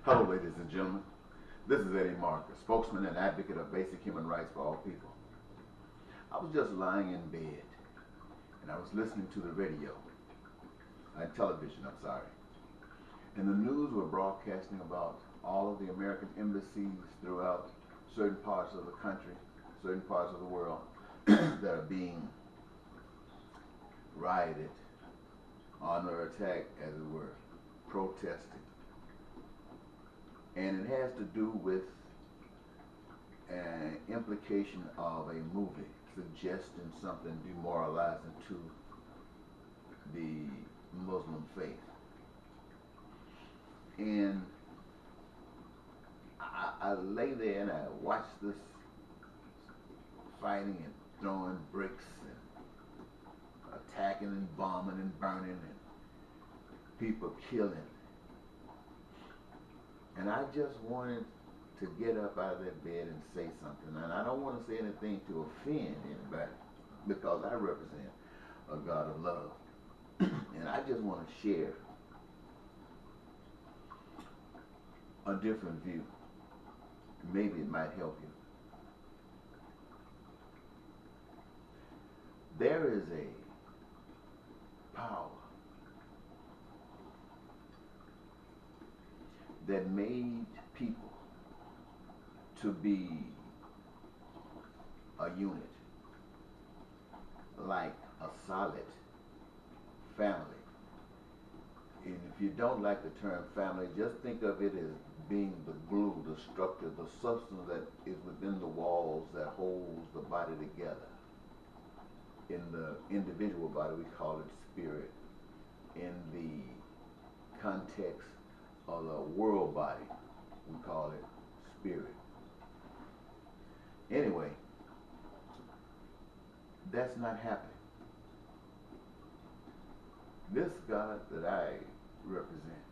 Hello, ladies and gentlemen. This is Eddie Marker, spokesman and advocate of basic human rights for all people. I was just lying in bed, and I was listening to the radio, television, I'm sorry. And the news were broadcasting about all of the American embassies throughout certain parts of the country, certain parts of the world, that are being rioted on or attacked, as it were, protesting. And it has to do with an implication of a movie suggesting something demoralizing to the Muslim faith. And I lay there and I watch this fighting and throwing bricks and attacking and bombing and burning and people killing. And I just wanted to get up out of that bed and say something. And I don't want to say anything to offend anybody, because I represent a God of love. And I just want to share a different view. Maybe it might help you. There is a power that made people to be a unit, like a solid family. And if you don't like the term family, just think of it as being the glue, the structure, the substance that is within the walls that holds the body together. In the individual body, we call it spirit. In the context of the world body, we call it spirit. Anyway, that's not happening. This God that I represent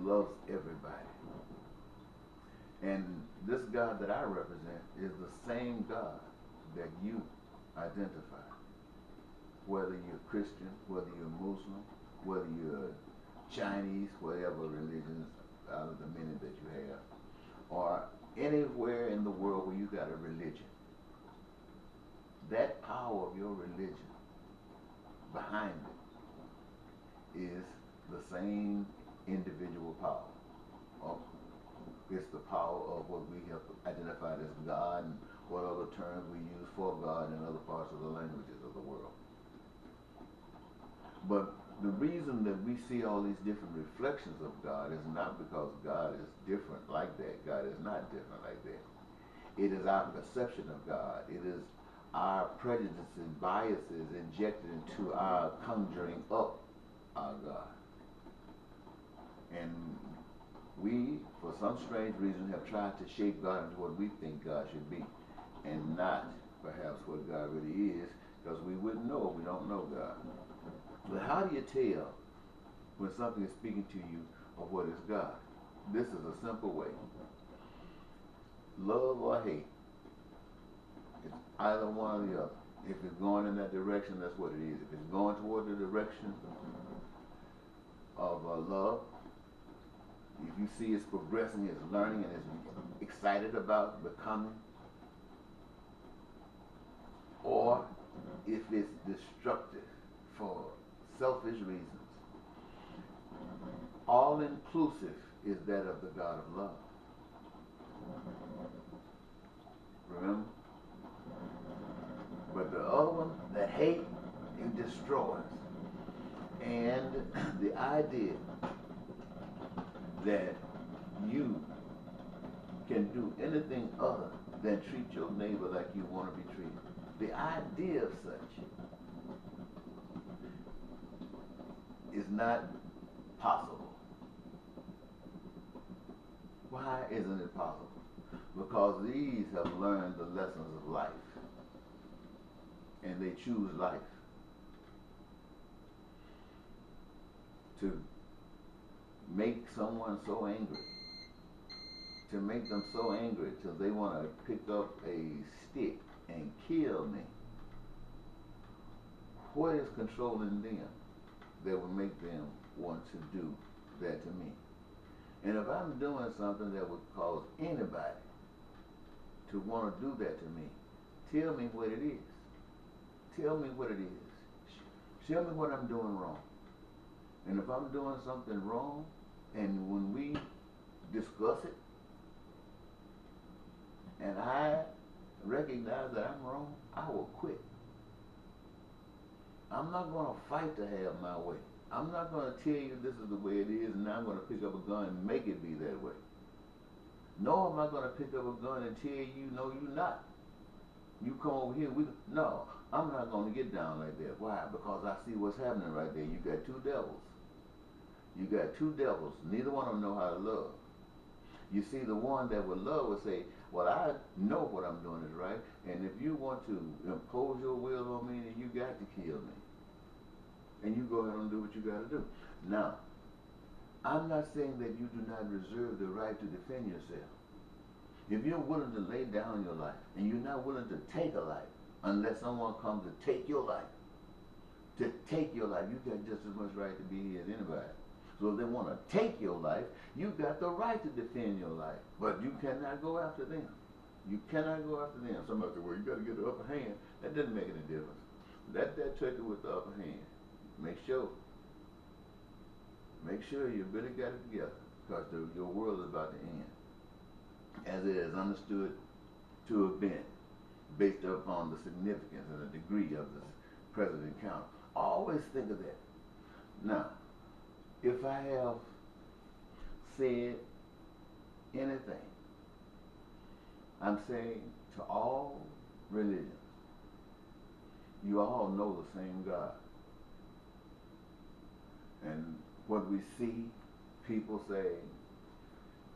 loves everybody. And this God that I represent is the same God that you identify. Whether you're Christian, whether you're Muslim, whether you're Chinese, whatever religions out of the many that you have, or anywhere in the world where you got a religion. That power of your religion, behind it, is the same individual power. It's the power of what we have identified as God, and what other terms we use for God in other parts of the languages of the world. But the reason that we see all these different reflections of God is not because God is different like that. God is not different like that. It is our perception of God. It is our prejudices and biases injected into our conjuring up our God. And we, for some strange reason, have tried to shape God into what we think God should be, and not perhaps what God really is, because we wouldn't know if we don't know God. But how do you tell when something is speaking to you of what is God? This is a simple way. Love or hate. It's either one or the other. If it's going in that direction, that's what it is. If it's going toward the direction of love, if you see it's progressing, it's learning, and it's excited about becoming, or if it's destructive for selfish reasons, all inclusive is that of the God of love. Remember? But the other one, the hate, it destroys. And the idea that you can do anything other than treat your neighbor like you want to be treated, the idea of such is not possible. Why isn't it possible? Because these have learned the lessons of life, and they choose life. To make someone so angry, to make them so angry till they want to pick up a stick and kill me. What is controlling them that would make them want to do that to me. And if I'm doing something that would cause anybody to want to do that to me, tell me what it is. Tell me what it is. Show me what I'm doing wrong. And if I'm doing something wrong, and when we discuss it, and I recognize that I'm wrong, I will quit. I'm not going to fight to have my way. I'm not going to tell you this is the way it is, and I'm going to pick up a gun and make it be that way. Nor am I going to pick up a gun and tell you, no, you're not. You come over here. No, I'm not going to get down like that. Why? Because I see what's happening right there. You got two devils. You got two devils. Neither one of them know how to love. You see, the one that would love would say, well, I know what I'm doing is right, and if you want to impose your will on me, then you got to kill me. And you go ahead and do what you got to do. Now, I'm not saying that you do not reserve the right to defend yourself. If you're willing to lay down your life, and you're not willing to take a life, unless someone comes to take your life, you got just as much right to be here as anybody. So if they want to take your life, you got the right to defend your life. But you cannot go after them. You cannot go after them. Somebody said, well, you got to get the upper hand. That doesn't make any difference. Let that turkey with the upper hand. Make sure you really got it together, because your world is about to end, as it is understood to have been, based upon the significance and the degree of this present encounter. Always think of that. Now, if I have said anything, I'm saying to all religions, you all know the same God. And what we see, people say,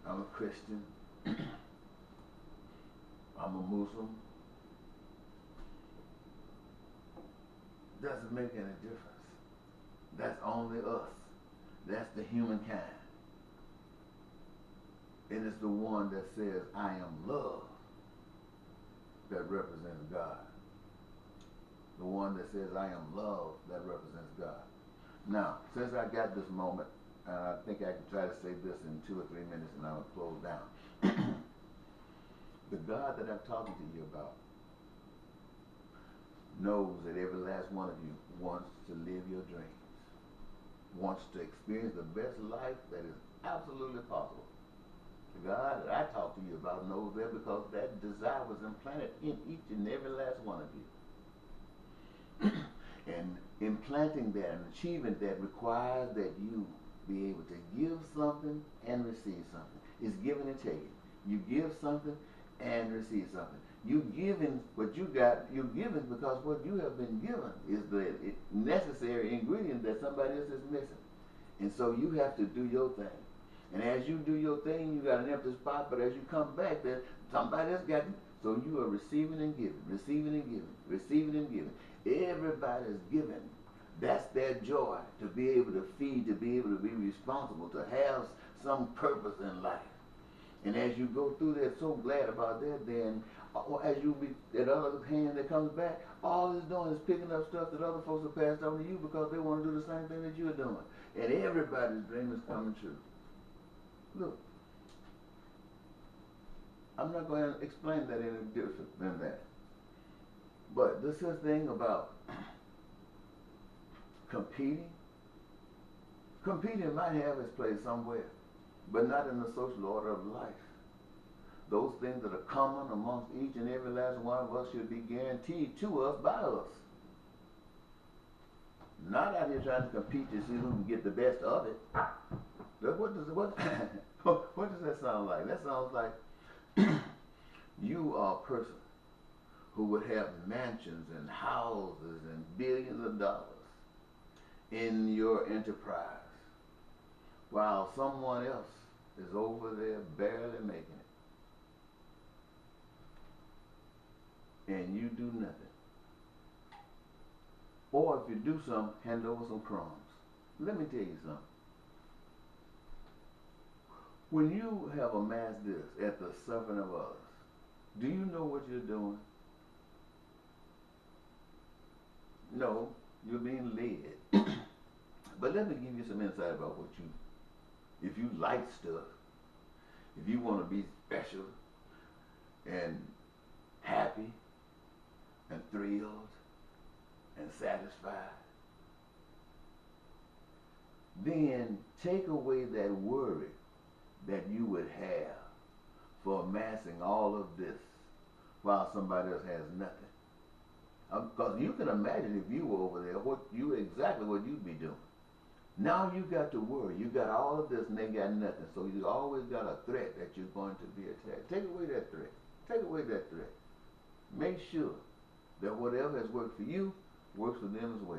I'm a Christian, I'm a Muslim, doesn't make any difference. That's only us. That's the humankind. It is the one that says, I am love, that represents God. The one that says, I am love, that represents God. Now, since I got this moment, I think I can try to say this in 2 or 3 minutes and I'll close down. The God that I'm talking to you about knows that every last one of you wants to live your dreams, wants to experience the best life that is absolutely possible. The God that I talk to you about knows that, because that desire was implanted in each and every last one of you. And implanting that and achieving that requires that you be able to give something and receive something. It's giving and taking. You give something and receive something. You giving what you got, you're giving because what you have been given is the necessary ingredient that somebody else is missing. And so you have to do your thing. And as you do your thing, you got an empty spot, but as you come back there, somebody else got it. So you are receiving and giving, receiving and giving, receiving and giving. Everybody's giving. That's their joy, to be able to feed, to be able to be responsible, to have some purpose in life. And as you go through that, so glad about that, then as you be that other hand that comes back, all it's doing is picking up stuff that other folks have passed on to you because they want to do the same thing that you're doing. And everybody's dream is coming true. Look, I'm not going to explain that any different than that. But this is the thing about competing. Competing might have its place somewhere, but not in the social order of life. Those things that are common amongst each and every last one of us should be guaranteed to us by us. Not out here trying to compete to see who can get the best of it. What does that sound like? That sounds like you are a person who would have mansions and houses and billions of dollars in your enterprise, while someone else is over there barely making it. And you do nothing. Or if you do something, hand over some crumbs. Let me tell you something. When you have amassed this at the suffering of others, do you know what you're doing? No, you're being led. But let me give you some insight about what you If you like stuff, if you want to be special and happy and thrilled and satisfied, then take away that worry that you would have for amassing all of this while somebody else has nothing. Because you can imagine if you were over there, exactly what you'd be doing. Now you got to worry. You got all of this and they got nothing. So you always got a threat that you're going to be attacked. Take away that threat. Take away that threat. Make sure that whatever has worked for you works for them as well.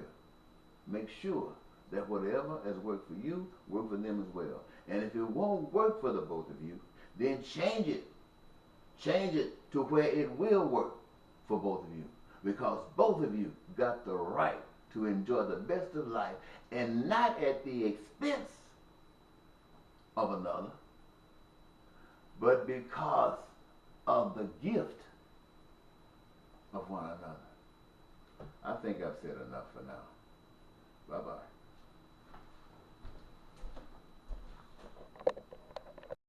Make sure that whatever has worked for you works for them as well. And if it won't work for the both of you, then change it. Change it to where it will work for both of you. Because both of you got the right to enjoy the best of life, and not at the expense of another, but because of the gift of one another. I think I've said enough for now.